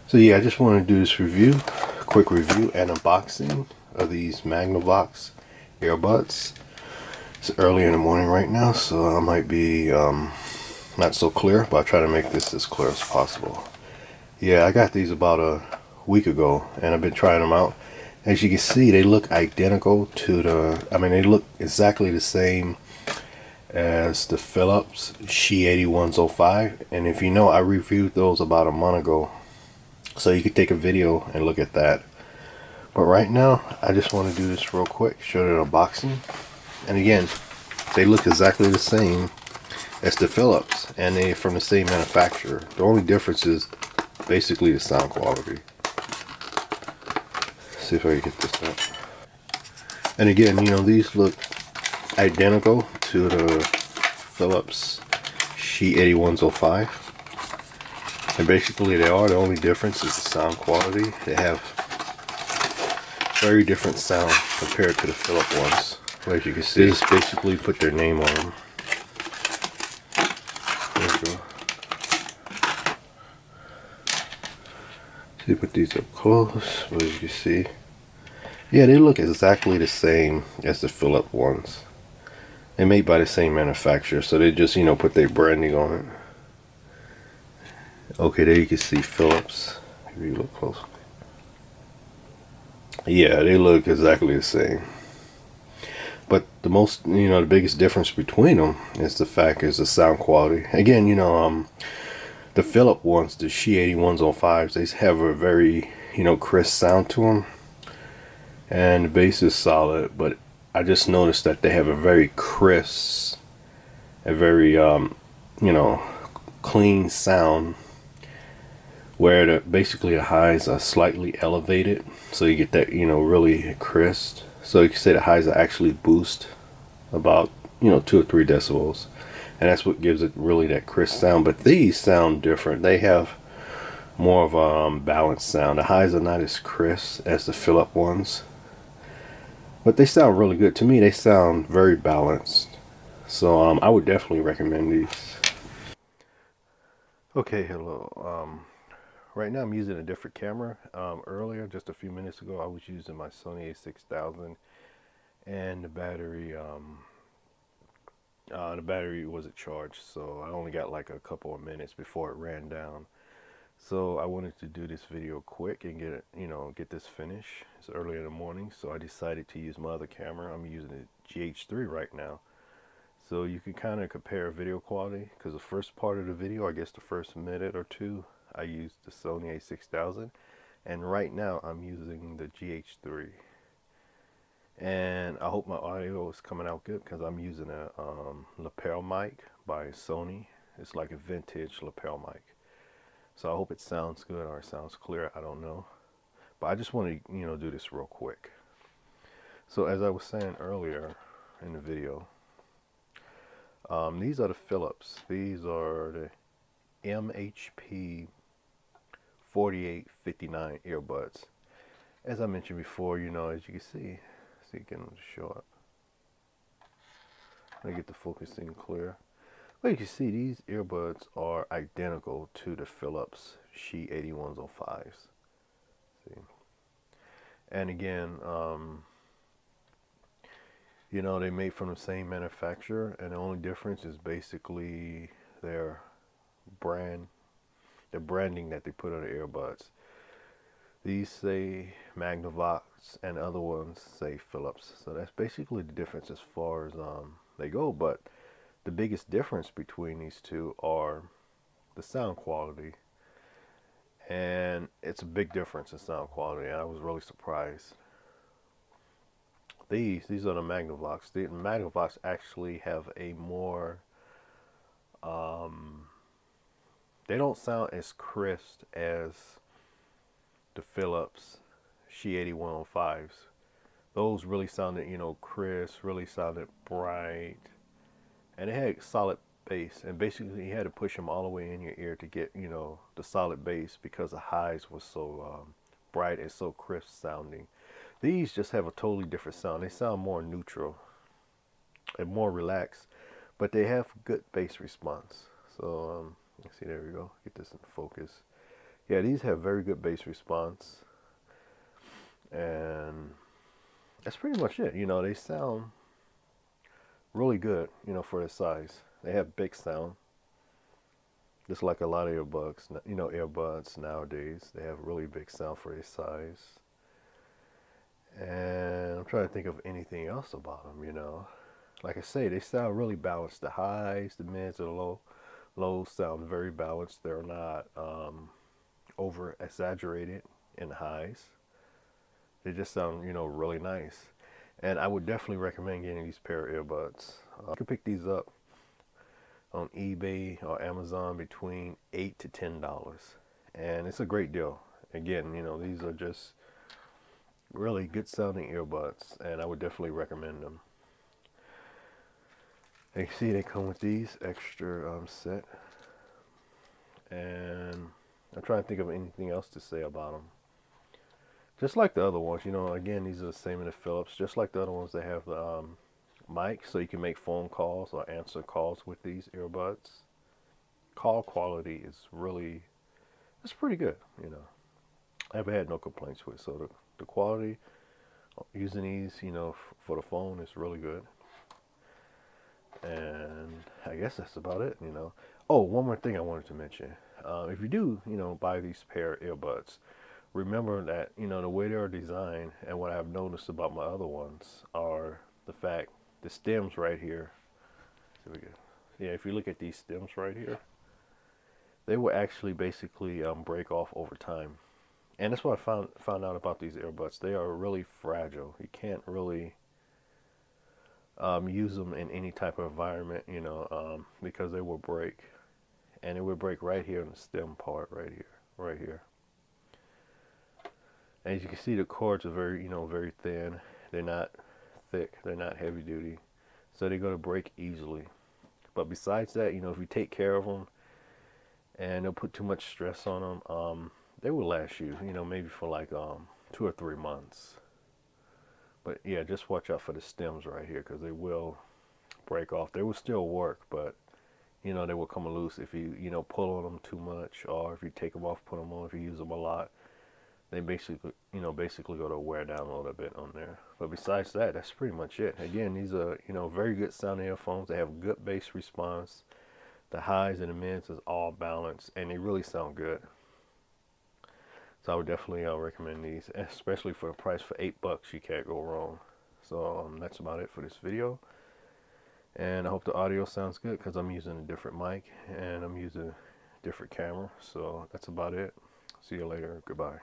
So yeah, I just want to do this review, quick review and unboxing of these Magnavox earbuds. It's early in the morning right now, so I might be not so clear, but I'll try to make this as clear as possible. Yeah, I got these about a week ago, and I've been trying them out. As you can see, they look identical to they look exactly the same as the Philips SHE8105. And if you know, I reviewed those about a month ago. So you could take a video and look at that. But right now, I just want to do this real quick, show you the unboxing. And again, they look exactly the same as the Philips, and they're from the same manufacturer. The only difference is basically the sound quality. Let's see if I can get this up. And again, you know, these look identical to the Philips SHE8105. And basically they are. The only difference is the sound quality. They have very different sound compared to the Philips ones. As you can see, they just basically put their name on them. There we go. So put these up close, but as you can see, yeah, they look exactly the same as the Philips ones. They're made by the same manufacturer, so they just, you know, put their branding on it. Okay, there you can see Philips. If you look close. Yeah, they look exactly the same. But the most, you know, the biggest difference between them is the fact is the sound quality. Again, you know, the Philips ones, the SHE8105s, they have a very, you know, crisp sound to them. And the bass is solid, but I just noticed that they have a very crisp, a very, you know, clean sound, where basically the highs are slightly elevated, so you get that, you know, really crisp. So you can say the highs are actually boost about, you know, 2 or 3 decibels, and that's what gives it really that crisp sound. But these sound different. They have more of a balanced sound. The highs are not as crisp as the Philips ones, but they sound really good. To me, they sound very balanced. So I would definitely recommend these. Okay, hello. Right now I'm using a different camera. Earlier, just a few minutes ago, I was using my Sony a6000, and the battery wasn't charged, so I only got like a couple of minutes before it ran down. So I wanted to do this video quick and get it, you know, get this finished. It's early in the morning, so I decided to use my other camera. I'm using a GH3 right now. So you can kind of compare video quality, because the first part of the video, I guess the first minute or two, I used the Sony a6000, and right now I'm using the GH3. And I hope my audio is coming out good, because I'm using a lapel mic by Sony. It's like a vintage lapel mic. So I hope it sounds good or it sounds clear. I don't know. But I just want to, you know, do this real quick. So as I was saying earlier in the video, these are the Philips. These are the MHP4859 earbuds. As I mentioned before, you know, as you can see you can show up. Let me get the focusing clear. Well, you can see these earbuds are identical to the Philips SHE8105s. See, and again, you know, they made from the same manufacturer, and the only difference is basically their brand, the branding that they put on the earbuds. These say Magnavox, and other ones say Philips. So that's basically the difference as far as they go. But the biggest difference between these two are the sound quality, and it's a big difference in sound quality. And I was really surprised. These are the Magnavox. The Magnavox actually have a more they don't sound as crisp as the Philips SHE8105s. Those really sounded, you know, crisp, really sounded bright, and it had solid bass. And basically, you had to push them all the way in your ear to get, you know, the solid bass, because the highs was so bright and so crisp sounding. These just have a totally different sound. They sound more neutral and more relaxed, but they have good bass response. So let's see, there we go. Get this in focus. Yeah, these have very good bass response, and that's pretty much it. You know, they sound really good, you know, for their size. They have big sound, just like a lot of earbuds, you know, earbuds nowadays. They have really big sound for their size. And I'm trying to think of anything else about them, you know. Like I say, they sound really balanced. The highs, the mids, and the lows sound very balanced. They're not over exaggerated in the highs. They just sound, you know, really nice. And I would definitely recommend getting these pair of earbuds. You can pick these up on eBay or Amazon between $8 to $10, and it's a great deal. Again, you know, these are just really good sounding earbuds, and I would definitely recommend them. And you see, they come with these extra set, and I'm trying to think of anything else to say about them. Just like the other ones, you know, again, these are the same in the Philips. Just like the other ones, they have the mic, so you can make phone calls or answer calls with these earbuds. Call quality is really, it's pretty good, you know. I've had no complaints with it. So the quality using these, you know, for the phone is really good. And I guess that's about it, you know. Oh, one more thing I wanted to mention. If you do, you know, buy these pair of earbuds, remember that, you know, the way they are designed and what I've noticed about my other ones are the fact the stems right here. Yeah, if you look at these stems right here, they will actually basically break off over time. And that's what I found out about these earbuds. They are really fragile. You can't really use them in any type of environment, you know, because they will break. And it will break right here in the stem part, right here. As you can see, the cords are very, you know, very thin. They're not thick. They're not heavy duty. So they're going to break easily. But besides that, you know, if you take care of them and don't put too much stress on them, they will last you, you know, maybe for like 2 or 3 months. But yeah, just watch out for the stems right here because they will break off. They will still work, but you know, they will come loose if you know, pull on them too much, or if you take them off, put them on, if you use them a lot. They basically, you know, go to wear down a little bit on there. But besides that, that's pretty much it. Again, these are, you know, very good sounding earphones. They have good bass response. The highs and the mids is all balanced, and they really sound good. So I would definitely recommend these, especially for a price for $8. You can't go wrong. So that's about it for this video. And I hope the audio sounds good because I'm using a different mic and I'm using a different camera. So that's about it. See you later. Goodbye.